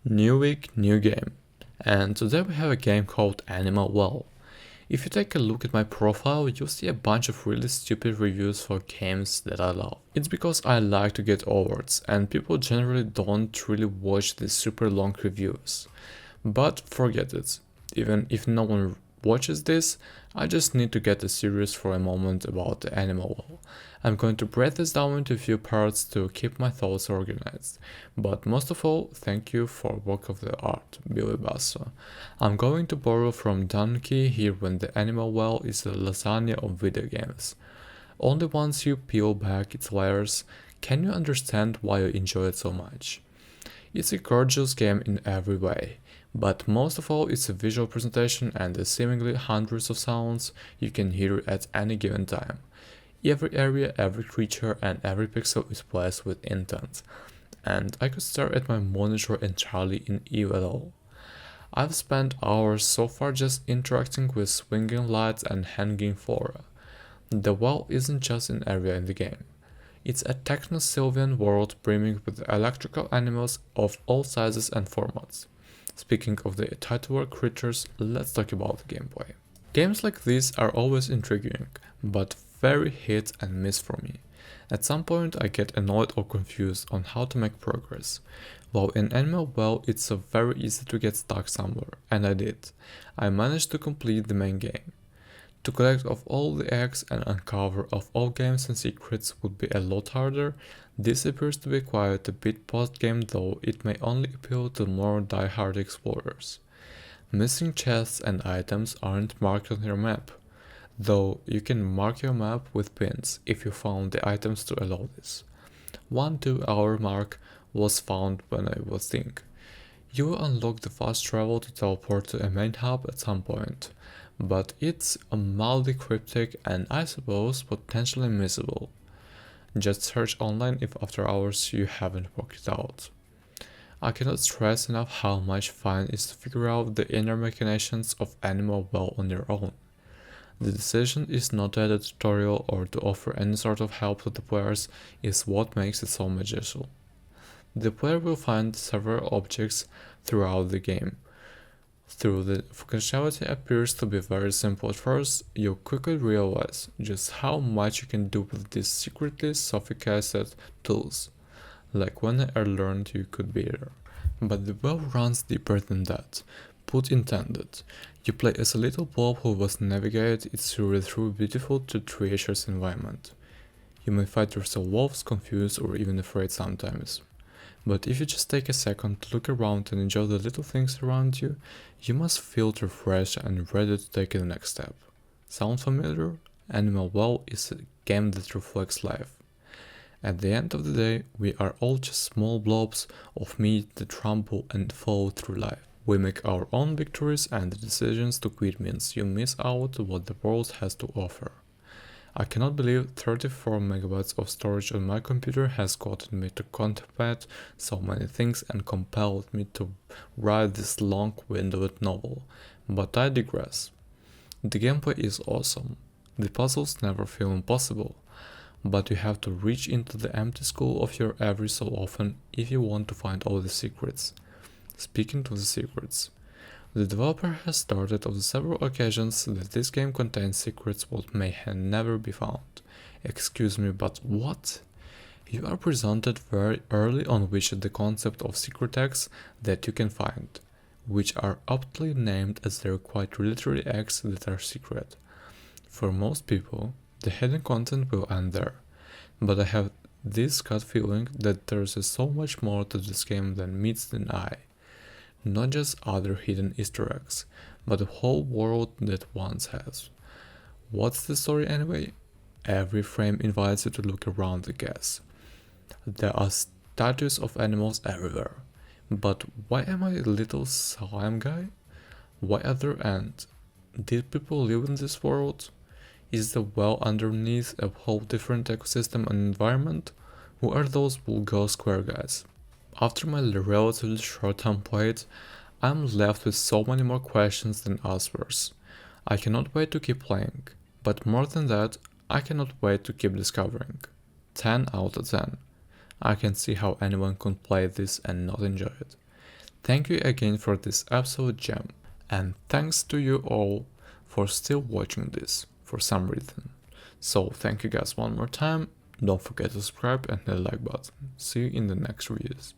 New week, new game. And today we have a game called Animal Well. If you take a look at my profile, you'll see a bunch of really stupid reviews for games that I love. It's because I like to get awards, and people generally don't really watch these super long reviews. But forget it. Even if no one watches this, I just need to get serious for a moment about the Animal Well. I'm going to break this down into a few parts to keep my thoughts organized. But most of all, thank you for work of the art, Billy Basso. I'm going to borrow from Dunkey here when the Animal Well is the lasagna of video games. Only once you peel back its layers can you understand why you enjoy it so much. It's a gorgeous game in every way, but most of all it's a visual presentation and the seemingly hundreds of sounds you can hear at any given time. Every area, every creature, and every pixel is placed with intent, and I could stare at my monitor entirely in awe at all. I've spent hours so far just interacting with swinging lights and hanging flora. The well isn't just an area in the game. It's a techno-Sylvan world brimming with electrical animals of all sizes and formats. Speaking of the title creatures, let's talk about the gameplay. Games like these are always intriguing, but very hit and miss for me. At some point I get annoyed or confused on how to make progress. While in Animal Well it's very easy to get stuck somewhere, and I did. I managed to complete the main game. To collect of all the eggs and uncover of all games and secrets would be a lot harder. This appears to be quite a bit post-game, though it may only appeal to more die-hard explorers. Missing chests and items aren't marked on your map, though you can mark your map with pins if you found the items to allow this. 1-2 hour mark was found when I was thinking. You will unlock the fast travel to teleport to a main hub at some point, but it's mildly cryptic and I suppose potentially missable. Just search online if after hours you haven't worked it out. I cannot stress enough how much fun it is to figure out the inner machinations of Animal Well on your own. The decision is not to add a tutorial or to offer any sort of help to the players is what makes it so magical. The player will find several objects throughout the game. Though the functionality appears to be very simple at first, you'll quickly realize just how much you can do with these secretly sophisticated tools, like when I learned you could be there. But the well runs deeper than that. Put intended. You play as a little blob who must navigate its way through a beautiful to treacherous environment. You may find yourself lost, confused, or even afraid sometimes. But if you just take a second to look around and enjoy the little things around you, you must feel refreshed and ready to take the next step. Sound familiar? Animal Well is a game that reflects life. At the end of the day, we are all just small blobs of meat that tremble and fall through life. We make our own victories, and the decisions to quit means you miss out what the world has to offer. I cannot believe 34 megabytes of storage on my computer has gotten me to contemplate so many things and compelled me to write this long-winded novel, but I digress. The gameplay is awesome. The puzzles never feel impossible, but you have to reach into the empty skull of your every so often if you want to find all the secrets. Speaking of the secrets, the developer has started on several occasions that this game contains secrets what may never be found. Excuse me, but what? You are presented very early on with the concept of secret eggs that you can find, which are aptly named as they're quite literally eggs that are secret. For most people, the hidden content will end there, but I have this gut feeling that there's so much more to this game than meets the eye. Not just other hidden Easter eggs, but a whole world that once has. What's the story anyway? Every frame invites you to look around the guess. There are statues of animals everywhere. But why am I a little slime guy? Why other end? Did people live in this world? Is the well underneath a whole different ecosystem and environment? Who are those Bulgar square guys? After my relatively short time played, I'm left with so many more questions than answers. I cannot wait to keep playing, but more than that, I cannot wait to keep discovering. 10 out of 10. I can see how anyone could play this and not enjoy it. Thank you again for this absolute gem, and thanks to you all for still watching this for some reason. So thank you guys one more time, don't forget to subscribe and hit the like button. See you in the next videos.